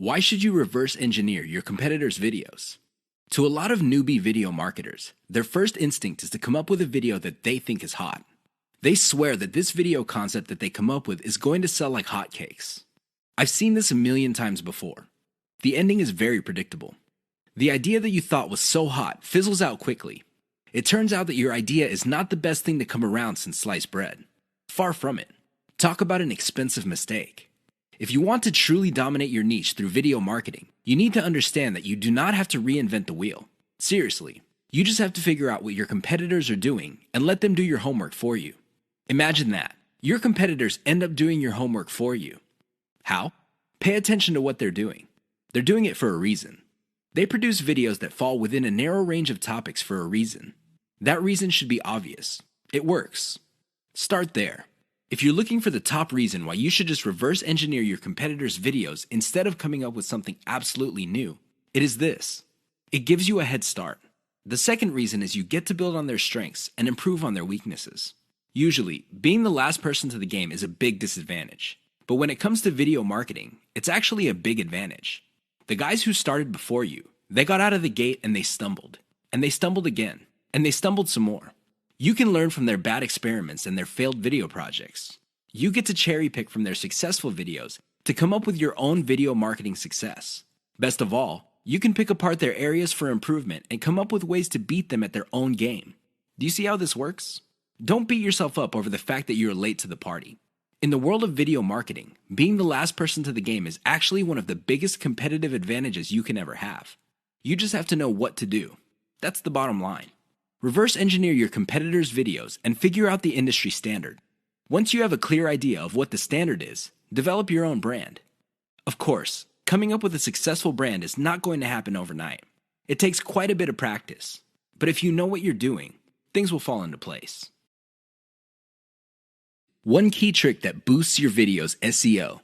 Why should you reverse engineer your competitors' videos? To a lot of newbie video marketers, their first instinct is to come up with a video that they think is hot. They swear that this video concept that they come up with is going to sell like hotcakes. I've seen this a million times before. The ending is very predictable. The idea that you thought was so hot fizzles out quickly. It turns out that your idea is not the best thing to come around since sliced bread. Far from it. Talk about an expensive mistake. If you want to truly dominate your niche through video marketing, you need to understand that you do not have to reinvent the wheel. Seriously, you just have to figure out what your competitors are doing and let them do your homework for you. Imagine that. Your competitors end up doing your homework for you. How? Pay attention to what they're doing. They're doing it for a reason. They produce videos that fall within a narrow range of topics for a reason. That reason should be obvious. It works. Start there. If you're looking for the top reason why you should just reverse engineer your competitors' videos instead of coming up with something absolutely new, it is this. It gives you a head start. The second reason is you get to build on their strengths and improve on their weaknesses. Usually, being the last person to the game is a big disadvantage. But when it comes to video marketing, it's actually a big advantage. The guys who started before you, they got out of the gate and they stumbled. And they stumbled again. And they stumbled some more. You can learn from their bad experiments and their failed video projects. You get to cherry pick from their successful videos to come up with your own video marketing success. Best of all, you can pick apart their areas for improvement and come up with ways to beat them at their own game. Do you see how this works? Don't beat yourself up over the fact that you're late to the party. In the world of video marketing, being the last person to the game is actually one of the biggest competitive advantages you can ever have. You just have to know what to do. That's the bottom line. Reverse engineer your competitors' videos and figure out the industry standard. Once you have a clear idea of what the standard is, develop your own brand. Of course, coming up with a successful brand is not going to happen overnight. It takes quite a bit of practice. But if you know what you're doing, things will fall into place. One key trick that boosts your video's SEO.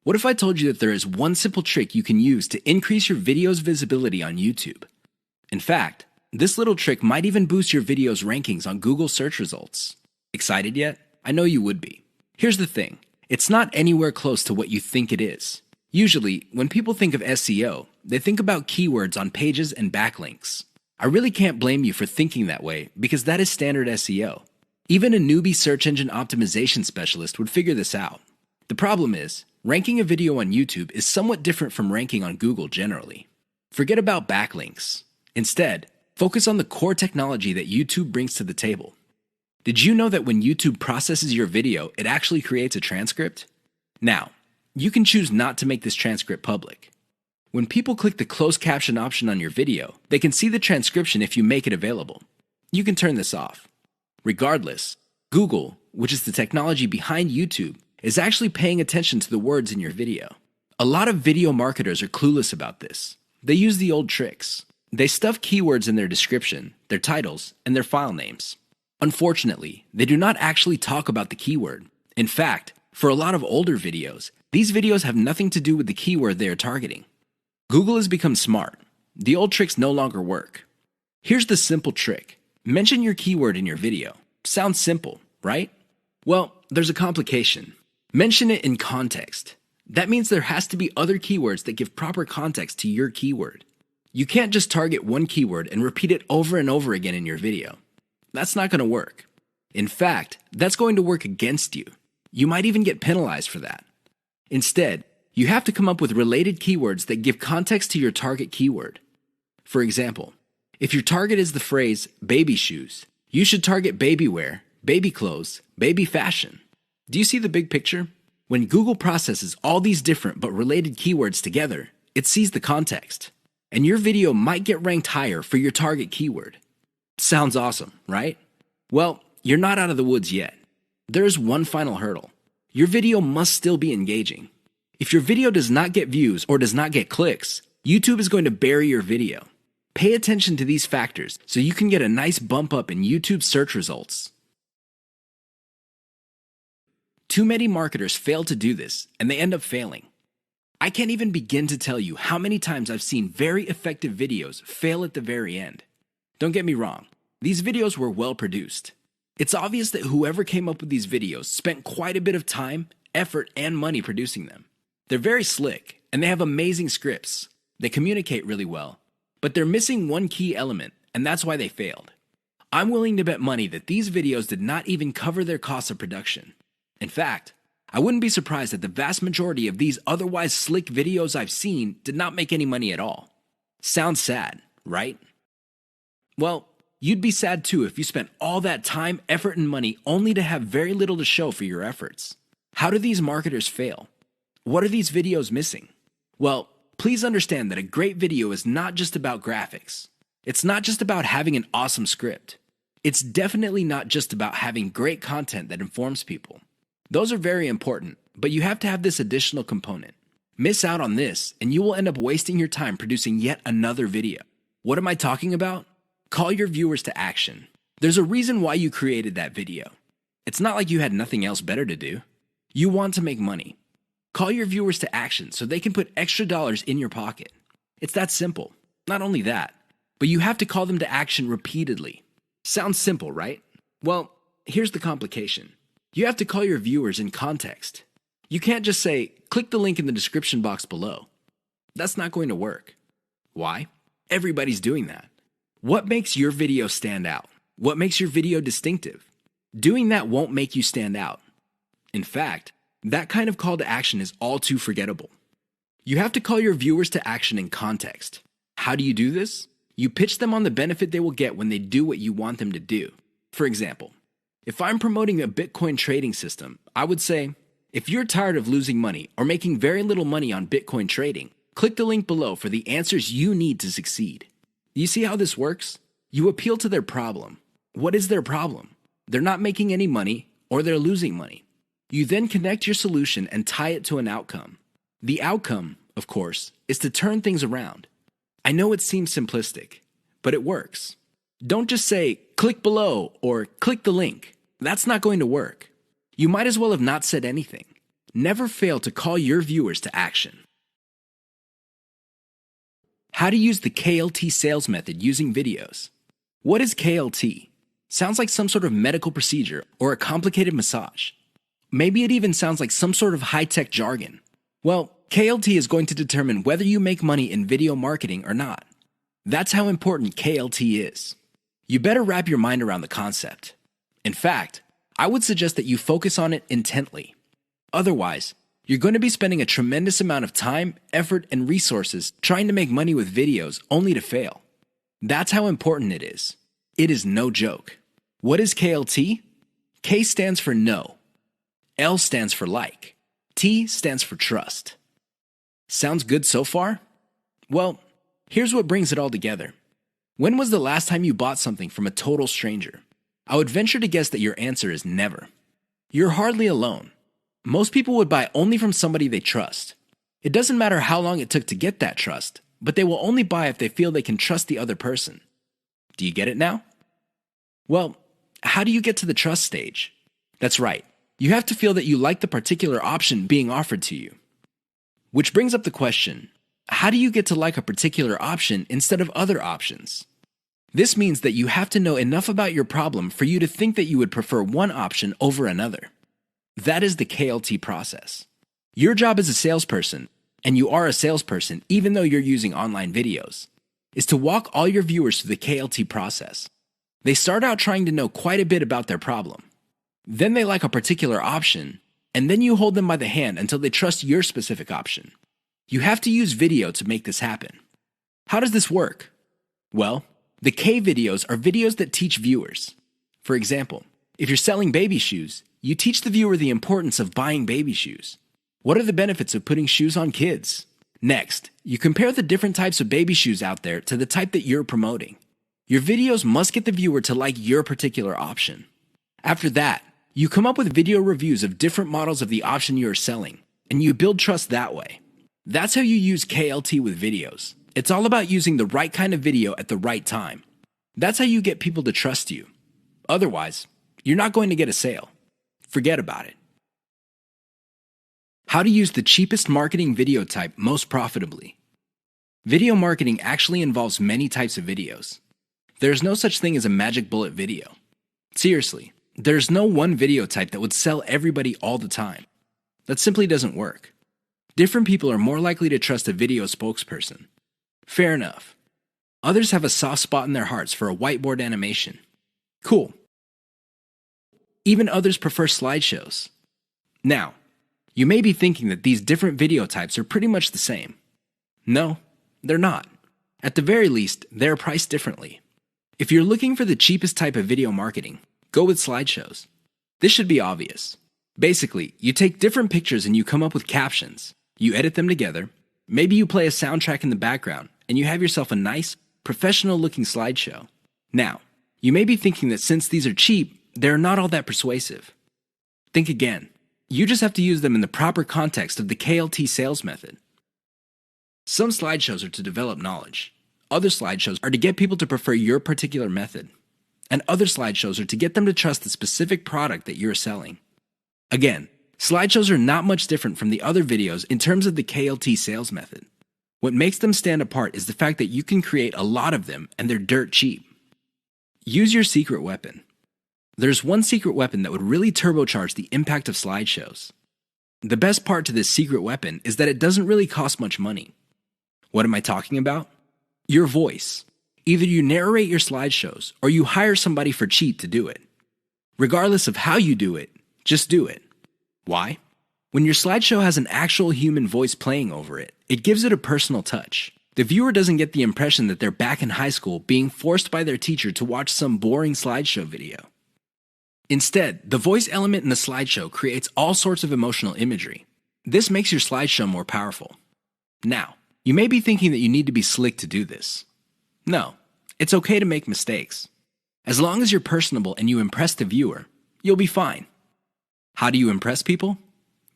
What if I told you that there is one simple trick you can use to increase your video's visibility on YouTube? In fact, this little trick might even boost your video's rankings on Google search results. Excited yet? I know you would be. Here's the thing. It's not anywhere close to what you think it is. Usually, when people think of SEO, they think about keywords on pages and backlinks. I really can't blame you for thinking that way because that is standard SEO. Even a newbie search engine optimization specialist would figure this out. The problem is, ranking a video on YouTube is somewhat different from ranking on Google generally. Forget about backlinks. Instead, focus on the core technology that YouTube brings to the table. Did you know that when YouTube processes your video, it actually creates a transcript? Now, you can choose not to make this transcript public. When people click the closed caption option on your video, they can see the transcription if you make it available. You can turn this off. Regardless, Google, which is the technology behind YouTube, is actually paying attention to the words in your video. A lot of video marketers are clueless about this. They use the old tricks. They stuff keywords in their description, their titles, and their file names. Unfortunately, they do not actually talk about the keyword. In fact, for a lot of older videos, these videos have nothing to do with the keyword they are targeting. Google has become smart. The old tricks no longer work. Here's the simple trick. Mention your keyword in your video. Sounds simple, right? Well, there's a complication. Mention it in context. That means there has to be other keywords that give proper context to your keyword. You can't just target one keyword and repeat it over and over again in your video. That's not going to work. In fact, that's going to work against you. You might even get penalized for that. Instead, you have to come up with related keywords that give context to your target keyword. For example, if your target is the phrase baby shoes, you should target baby wear, baby clothes, baby fashion. Do you see the big picture? When Google processes all these different but related keywords together, it sees the context. And your video might get ranked higher for your target keyword. Sounds awesome, right? Well, you're not out of the woods yet. There is one final hurdle. Your video must still be engaging. If your video does not get views or does not get clicks, YouTube is going to bury your video. Pay attention to these factors so you can get a nice bump up in YouTube search results. Too many marketers fail to do this, and they end up failing. I can't even begin to tell you how many times I've seen very effective videos fail at the very end. Don't get me wrong, these videos were well produced. It's obvious that whoever came up with these videos spent quite a bit of time, effort, and money producing them. They're very slick, and they have amazing scripts. They communicate really well, but they're missing one key element, and that's why they failed. I'm willing to bet money that these videos did not even cover their costs of production. In fact, I wouldn't be surprised that the vast majority of these otherwise slick videos I've seen did not make any money at all. Sounds sad, right? Well, you'd be sad too if you spent all that time, effort, and money only to have very little to show for your efforts. How do these marketers fail? What are these videos missing? Well, please understand that a great video is not just about graphics. It's not just about having an awesome script. It's definitely not just about having great content that informs people. Those are very important, but you have to have this additional component. Miss out on this, and you will end up wasting your time producing yet another video. What am I talking about? Call your viewers to action. There's a reason why you created that video. It's not like you had nothing else better to do. You want to make money. Call your viewers to action so they can put extra dollars in your pocket. It's that simple. Not only that, but you have to call them to action repeatedly. Sounds simple, right? Well, here's the complication. You have to call your viewers in context. You can't just say, click the link in the description box below. That's not going to work. Why? Everybody's doing that. What makes your video stand out? What makes your video distinctive? Doing that won't make you stand out. In fact, that kind of call to action is all too forgettable. You have to call your viewers to action in context. How do you do this? You pitch them on the benefit they will get when they do what you want them to do. For example, if I'm promoting a Bitcoin trading system, I would say, if you're tired of losing money or making very little money on Bitcoin trading, click the link below for the answers you need to succeed. You see how this works? You appeal to their problem. What is their problem? They're not making any money or they're losing money. You then connect your solution and tie it to an outcome. The outcome, of course, is to turn things around. I know it seems simplistic, but it works. Don't just say, click below or click the link. That's not going to work. You might as well have not said anything. Never fail to call your viewers to action. How to use the KLT sales method using videos. What is KLT? Sounds like some sort of medical procedure or a complicated massage. Maybe it even sounds like some sort of high-tech jargon. Well, KLT is going to determine whether you make money in video marketing or not. That's how important KLT is. You better wrap your mind around the concept. In fact, I would suggest that you focus on it intently. Otherwise, you're going to be spending a tremendous amount of time, effort, and resources trying to make money with videos only to fail. That's how important it is. It is no joke. What is KLT? K stands for no. L stands for like. T stands for trust. Sounds good so far? Well, here's what brings it all together. When was the last time you bought something from a total stranger? I would venture to guess that your answer is never. You're hardly alone. Most people would buy only from somebody they trust. It doesn't matter how long it took to get that trust, but they will only buy if they feel they can trust the other person. Do you get it now? Well, how do you get to the trust stage? That's right. You have to feel that you like the particular option being offered to you. Which brings up the question, how do you get to like a particular option instead of other options? This means that you have to know enough about your problem for you to think that you would prefer one option over another. That is the KLT process. Your job as a salesperson, and you are a salesperson even though you're using online videos, is to walk all your viewers through the KLT process. They start out trying to know quite a bit about their problem. Then they like a particular option, and then you hold them by the hand until they trust your specific option. You have to use video to make this happen. How does this work? Well, the K videos are videos that teach viewers. For example, if you're selling baby shoes, you teach the viewer the importance of buying baby shoes. What are the benefits of putting shoes on kids? Next, you compare the different types of baby shoes out there to the type that you're promoting. Your videos must get the viewer to like your particular option. After that, you come up with video reviews of different models of the option you are selling, and you build trust that way. That's how you use KLT with videos. It's all about using the right kind of video at the right time. That's how you get people to trust you. Otherwise, you're not going to get a sale. Forget about it. How to use the cheapest marketing video type most profitably. Video marketing actually involves many types of videos. There's no such thing as a magic bullet video. Seriously, there's no one video type that would sell everybody all the time. That simply doesn't work. Different people are more likely to trust a video spokesperson. Fair enough. Others have a soft spot in their hearts for a whiteboard animation. Cool. Even others prefer slideshows. Now, you may be thinking that these different video types are pretty much the same. No, they're not. At the very least, they're priced differently. If you're looking for the cheapest type of video marketing, go with slideshows. This should be obvious. Basically, you take different pictures and you come up with captions. You edit them together. Maybe you play a soundtrack in the background, and you have yourself a nice, professional-looking slideshow. Now, you may be thinking that since these are cheap, they're not all that persuasive. Think again. You just have to use them in the proper context of the KLT sales method. Some slideshows are to develop knowledge. Other slideshows are to get people to prefer your particular method. And other slideshows are to get them to trust the specific product that you're selling. Again, slideshows are not much different from the other videos in terms of the KLT sales method. What makes them stand apart is the fact that you can create a lot of them and they're dirt cheap. Use your secret weapon. There's one secret weapon that would really turbocharge the impact of slideshows. The best part to this secret weapon is that it doesn't really cost much money. What am I talking about? Your voice. Either you narrate your slideshows or you hire somebody for cheap to do it. Regardless of how you do it, just do it. Why? When your slideshow has an actual human voice playing over it, it gives it a personal touch. The viewer doesn't get the impression that they're back in high school being forced by their teacher to watch some boring slideshow video. Instead, the voice element in the slideshow creates all sorts of emotional imagery. This makes your slideshow more powerful. Now, you may be thinking that you need to be slick to do this. No, it's okay to make mistakes. As long as you're personable and you impress the viewer, you'll be fine. How do you impress people?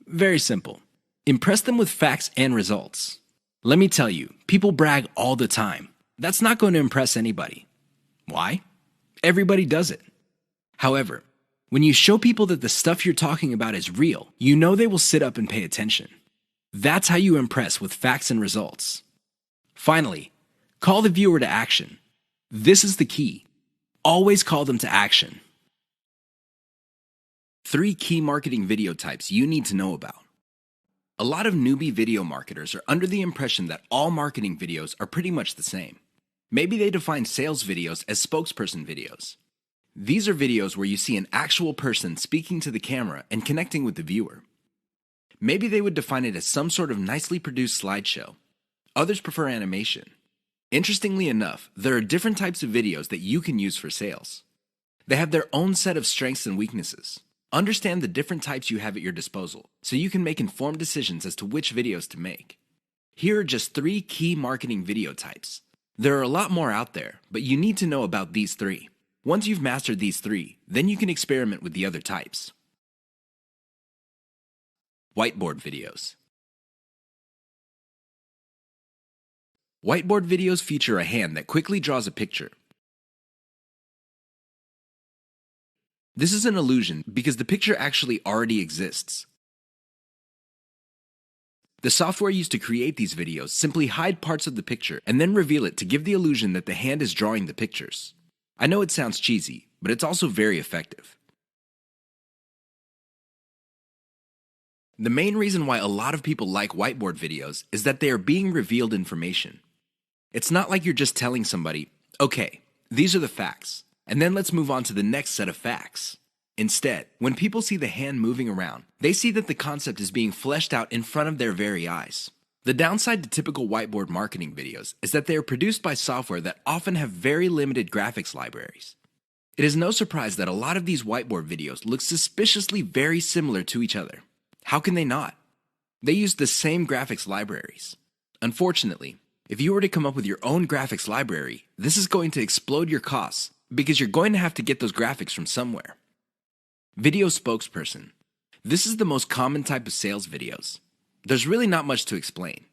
Very simple. Impress them with facts and results. Let me tell you, people brag all the time. That's not going to impress anybody. Why? Everybody does it. However, when you show people that the stuff you're talking about is real, you know they will sit up and pay attention. That's how you impress with facts and results. Finally, call the viewer to action. This is the key. Always call them to action. 3 key marketing video types you need to know about. A lot of newbie video marketers are under the impression that all marketing videos are pretty much the same. Maybe they define sales videos as spokesperson videos. These are videos where you see an actual person speaking to the camera and connecting with the viewer. Maybe they would define it as some sort of nicely produced slideshow. Others prefer animation. Interestingly enough, there are different types of videos that you can use for sales. They have their own set of strengths and weaknesses. Understand the different types you have at your disposal so you can make informed decisions as to which videos to make. Here are just 3 key marketing video types. There are a lot more out there, but you need to know about these 3. Once you've mastered these 3, then you can experiment with the other types. Whiteboard videos. Whiteboard videos feature a hand that quickly draws a picture. This is an illusion because the picture actually already exists. The software used to create these videos simply hide parts of the picture and then reveal it to give the illusion that the hand is drawing the pictures. I know it sounds cheesy, but it's also very effective. The main reason why a lot of people like whiteboard videos is that they are being revealed information. It's not like you're just telling somebody, okay, these are the facts, and then let's move on to the next set of facts. Instead, when people see the hand moving around, they see that the concept is being fleshed out in front of their very eyes. The downside to typical whiteboard marketing videos is that they are produced by software that often have very limited graphics libraries. It is no surprise that a lot of these whiteboard videos look suspiciously very similar to each other. How can they not? They use the same graphics libraries. Unfortunately, if you were to come up with your own graphics library, this is going to explode your costs because you're going to have to get those graphics from somewhere. Video spokesperson. This is the most common type of sales videos. There's really not much to explain.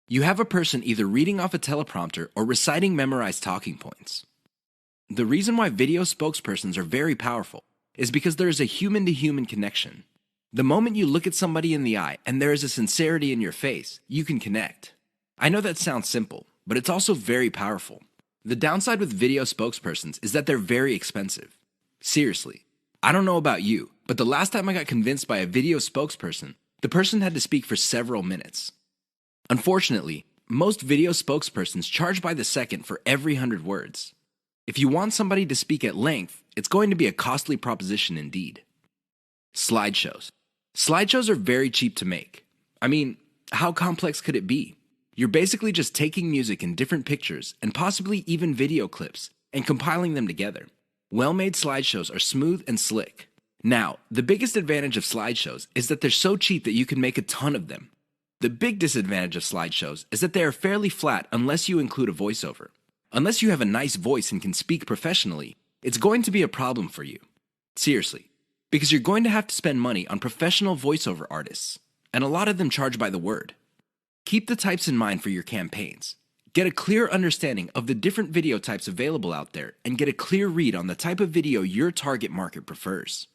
You have a person either reading off a teleprompter or reciting memorized talking points. The reason why video spokespersons are very powerful is because there is a human-to-human connection. The moment you look at somebody in the eye and there is a sincerity in your face, you can connect. I know that sounds simple, but it's also very powerful. The downside with video spokespersons is that they're very expensive. Seriously, I don't know about you, but the last time I got convinced by a video spokesperson, The person had to speak for several minutes. Unfortunately, most video spokespersons charge by the second for every 100 words. If you want somebody to speak at length, it's going to be a costly proposition indeed. Slideshows. Slideshows are very cheap to make. I mean, how complex could it be? You're basically just taking music in different pictures and possibly even video clips and compiling them together. Well-made slideshows are smooth and slick. Now, the biggest advantage of slideshows is that they're so cheap that you can make a ton of them. The big disadvantage of slideshows is that they are fairly flat unless you include a voiceover. Unless you have a nice voice and can speak professionally, it's going to be a problem for you. Seriously, because you're going to have to spend money on professional voiceover artists, and a lot of them charge by the word. Keep the types in mind for your campaigns. Get a clear understanding of the different video types available out there and get a clear read on the type of video your target market prefers.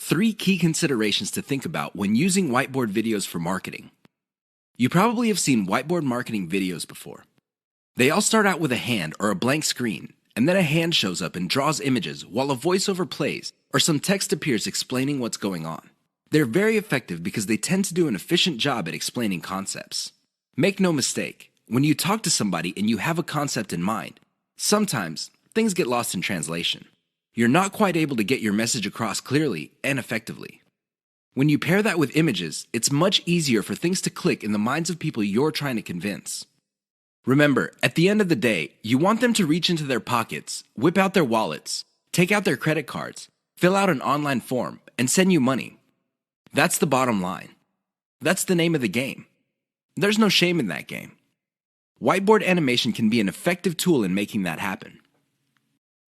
3 key considerations to think about when using whiteboard videos for marketing. You probably have seen whiteboard marketing videos before. They all start out with a hand or a blank screen, and then a hand shows up and draws images while a voiceover plays or some text appears explaining what's going on. They're very effective because they tend to do an efficient job at explaining concepts. Make no mistake, when you talk to somebody and you have a concept in mind, sometimes things get lost in translation. You're not quite able to get your message across clearly and effectively. When you pair that with images, it's much easier for things to click in the minds of people you're trying to convince. Remember, at the end of the day, you want them to reach into their pockets, whip out their wallets, take out their credit cards, fill out an online form, and send you money. That's the bottom line. That's the name of the game. There's no shame in that game. Whiteboard animation can be an effective tool in making that happen.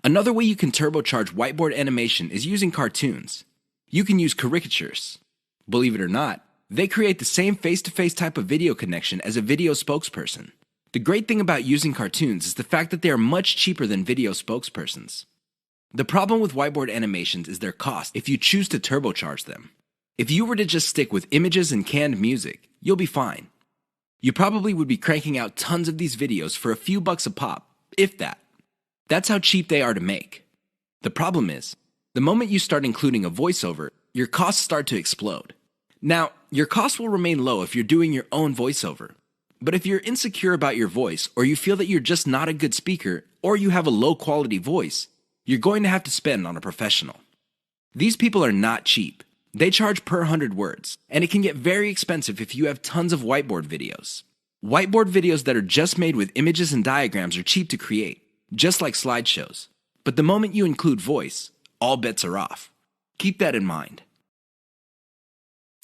Another way you can turbocharge whiteboard animation is using cartoons. You can use caricatures. Believe it or not, they create the same face-to-face type of video connection as a video spokesperson. The great thing about using cartoons is the fact that they are much cheaper than video spokespersons. The problem with whiteboard animations is their cost if you choose to turbocharge them. If you were to just stick with images and canned music, you'll be fine. You probably would be cranking out tons of these videos for a few bucks a pop, if that. That's how cheap they are to make. The problem is, the moment you start including a voiceover, your costs start to explode. Now, your costs will remain low if you're doing your own voiceover. But if you're insecure about your voice, or you feel that you're just not a good speaker, or you have a low-quality voice, you're going to have to spend on a professional. These people are not cheap. They charge per 100 words, and it can get very expensive if you have tons of whiteboard videos. Whiteboard videos that are just made with images and diagrams are cheap to create, just like slideshows. But the moment you include voice, all bets are off. Keep that in mind.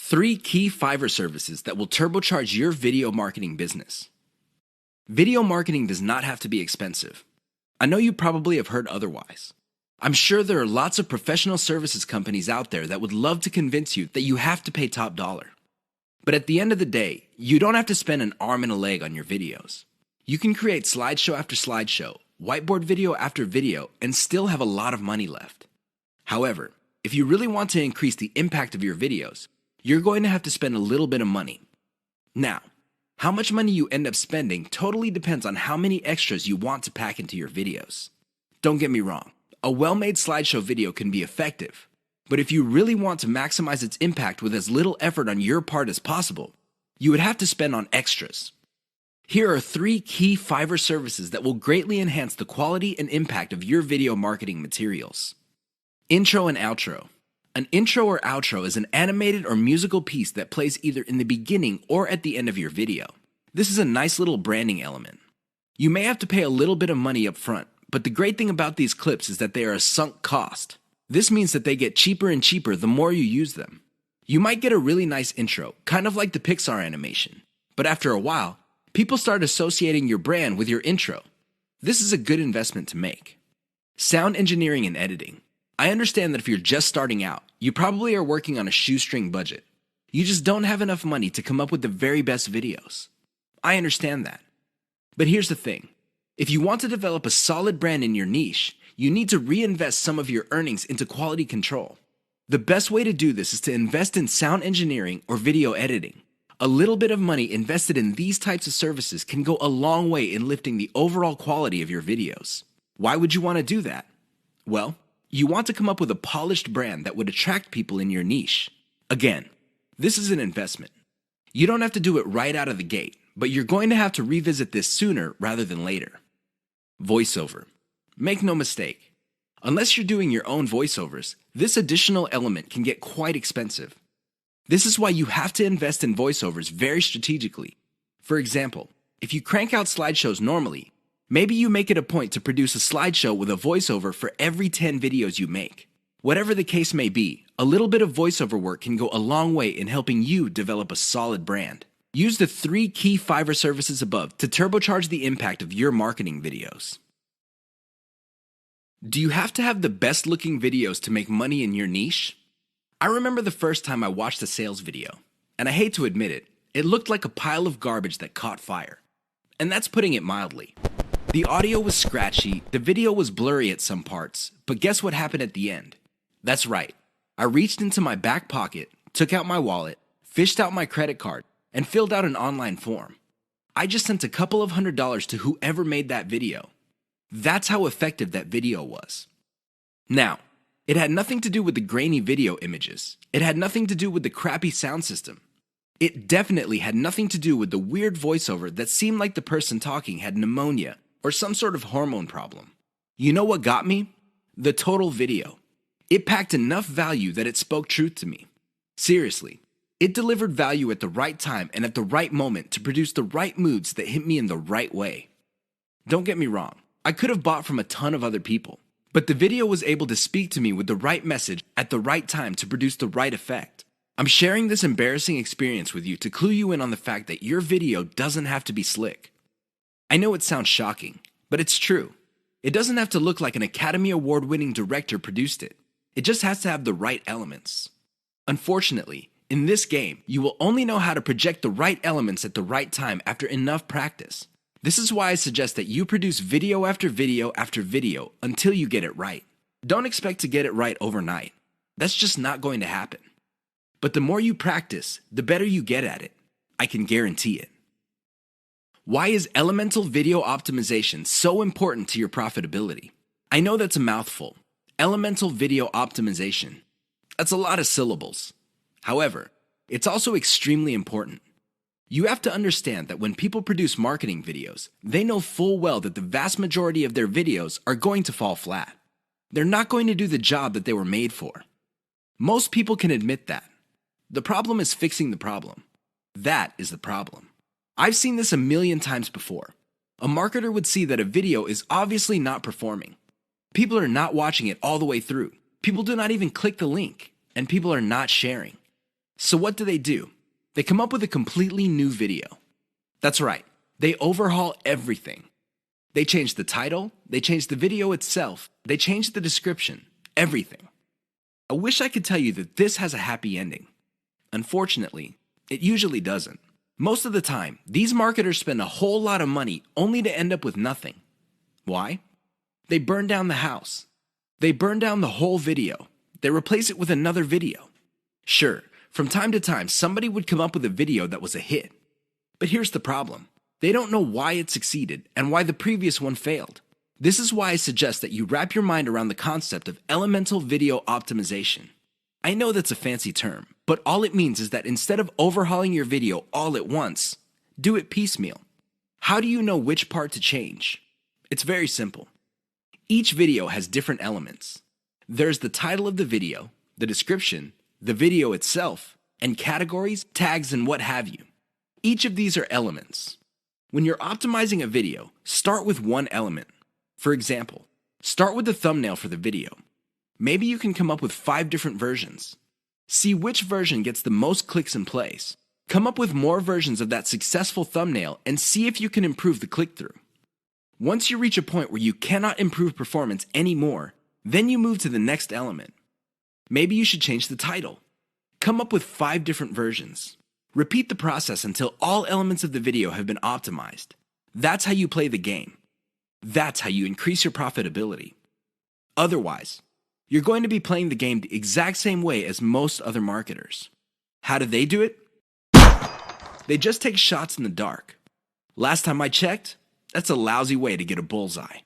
3 key Fiverr services that will turbocharge your video marketing business. Video marketing does not have to be expensive. I know you probably have heard otherwise. I'm sure there are lots of professional services companies out there that would love to convince you that you have to pay top dollar. But at the end of the day, you don't have to spend an arm and a leg on your videos. You can create slideshow after slideshow, whiteboard video after video, and still have a lot of money left. However, if you really want to increase the impact of your videos, you're going to have to spend a little bit of money. Now, how much money you end up spending totally depends on how many extras you want to pack into your videos. Don't get me wrong. A well-made slideshow video can be effective, but if you really want to maximize its impact with as little effort on your part as possible, you would have to spend on extras. Here are 3 key Fiverr services that will greatly enhance the quality and impact of your video marketing materials. Intro and outro. An intro or outro is an animated or musical piece that plays either in the beginning or at the end of your video. This is a nice little branding element. You may have to pay a little bit of money up front, but the great thing about these clips is that they are a sunk cost. This means that they get cheaper and cheaper the more you use them. You might get a really nice intro, kind of like the Pixar animation, but after a while, people start associating your brand with your intro. This is a good investment to make. Sound engineering and editing. I understand that if you're just starting out, you probably are working on a shoestring budget. You just don't have enough money to come up with the very best videos. I understand that. But here's the thing. If you want to develop a solid brand in your niche, you need to reinvest some of your earnings into quality control. The best way to do this is to invest in sound engineering or video editing. A little bit of money invested in these types of services can go a long way in lifting the overall quality of your videos. Why would you want to do that? Well, you want to come up with a polished brand that would attract people in your niche. Again, This is an investment. You don't have to do it right out of the gate, but you're going to have to revisit this sooner rather than later. Voiceover. Make no mistake. Unless you're doing your own voiceovers, this additional element can get quite expensive. This is why you have to invest in voiceovers very strategically. For example, if you crank out slideshows normally, maybe you make it a point to produce a slideshow with a voiceover for every 10 videos you make. Whatever the case may be, a little bit of voiceover work can go a long way in helping you develop a solid brand. Use the 3 key Fiverr services above to turbocharge the impact of your marketing videos. Do you have to have the best looking videos to make money in your niche? I remember the first time I watched a sales video, and I hate to admit it, it looked like a pile of garbage that caught fire. And that's putting it mildly. The audio was scratchy, the video was blurry at some parts, but guess what happened at the end? That's right. I reached into my back pocket, took out my wallet, fished out my credit card, and filled out an online form. I just sent a couple of $100s to whoever made that video. That's how effective that video was. Now, it had nothing to do with the grainy video images. It had nothing to do with the crappy sound system. It definitely had nothing to do with the weird voiceover that seemed like the person talking had pneumonia or some sort of hormone problem. You know what got me? The total video. It packed enough value that it spoke truth to me. Seriously, it delivered value at the right time and at the right moment to produce the right moods that hit me in the right way. Don't get me wrong, I could have bought from a ton of other people, but the video was able to speak to me with the right message at the right time to produce the right effect. I'm sharing this embarrassing experience with you to clue you in on the fact that your video doesn't have to be slick. I know it sounds shocking, but it's true. It doesn't have to look like an Academy Award-winning director produced it. It just has to have the right elements. Unfortunately, in this game, you will only know how to project the right elements at the right time after enough practice. This is why I suggest that you produce video after video after video until you get it right. Don't expect to get it right overnight. That's just not going to happen. But the more you practice, the better you get at it. I can guarantee it. Why is elemental video optimization so important to your profitability? I know that's a mouthful. Elemental video optimization. That's a lot of syllables. However, it's also extremely important. You have to understand that when people produce marketing videos, they know full well that the vast majority of their videos are going to fall flat. They're not going to do the job that they were made for. Most people can admit that. The problem is fixing the problem. That is the problem. I've seen this a million times before. A marketer would see that a video is obviously not performing. People are not watching it all the way through. People do not even click the link, and people are not sharing. So what do? They come up with a completely new video. That's right, they overhaul everything. They change the title, they change the video itself, they change the description, everything. I wish I could tell you that this has a happy ending. Unfortunately, it usually doesn't. Most of the time, these marketers spend a whole lot of money only to end up with nothing. Why? They burn down the house. They burn down the whole video. They replace it with another video. Sure, from time to time, somebody would come up with a video that was a hit. But here's the problem. They don't know why it succeeded and why the previous one failed. This is why I suggest that you wrap your mind around the concept of elemental video optimization. I know that's a fancy term, but all it means is that instead of overhauling your video all at once, do it piecemeal. How do you know which part to change? It's very simple. Each video has different elements. There's the title of the video, the description, the video itself, and categories, tags, and what have you. Each of these are elements. When you're optimizing a video, start with one element. For example, start with the thumbnail for the video. Maybe you can come up with 5 different versions. See which version gets the most clicks and plays. Come up with more versions of that successful thumbnail and see if you can improve the click-through. Once you reach a point where you cannot improve performance anymore, then you move to the next element. Maybe you should change the title. Come up with 5 different versions. Repeat the process until all elements of the video have been optimized. That's how you play the game. That's how you increase your profitability. Otherwise, you're going to be playing the game the exact same way as most other marketers. How do they do it? They just take shots in the dark. Last time I checked, that's a lousy way to get a bullseye.